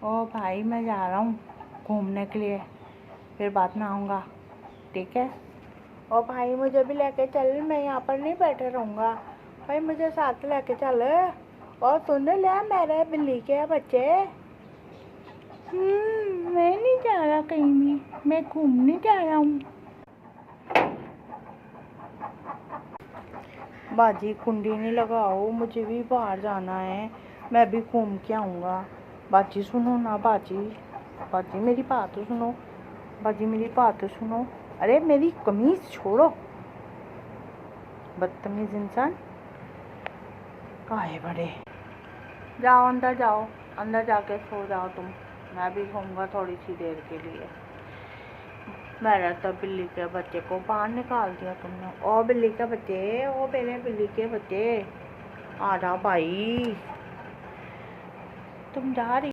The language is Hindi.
ओ भाई मैं जा रहा हूँ घूमने के लिए, फिर बाद में आऊँगा, ठीक है। ओ भाई मुझे भी लेके चल, मैं यहाँ पर नहीं बैठे रहूँगा भाई, मुझे साथ लेके चल। और सुन ले मेरे बिल्ली के बच्चे, मैं नहीं जा रहा कहीं भी, मैं घूमने जा रहा हूँ। बाजी कुंडी नहीं लगाओ, मुझे भी बाहर जाना है, मैं भी घूम के आऊँगा। बाजी सुनो ना बाजी, बाजी मेरी बात तो सुनो, बाजी मेरी बात तो सुनो। अरे मेरी कमीज छोड़ो, बदतमीज इंसान। काहे बड़े, जाओ अंदर जाओ, अंदर जाके सो जाओ तुम, मैं भी घूमूंगा थोड़ी सी देर के लिए। मेरा तो बिल्ली के बच्चे को बाहर निकाल दिया तुमने। ओ बिल्ली के बच्चे, ओ मेरे बिल्ली के बच्चे, आ जाओ भाई, तुम जा रही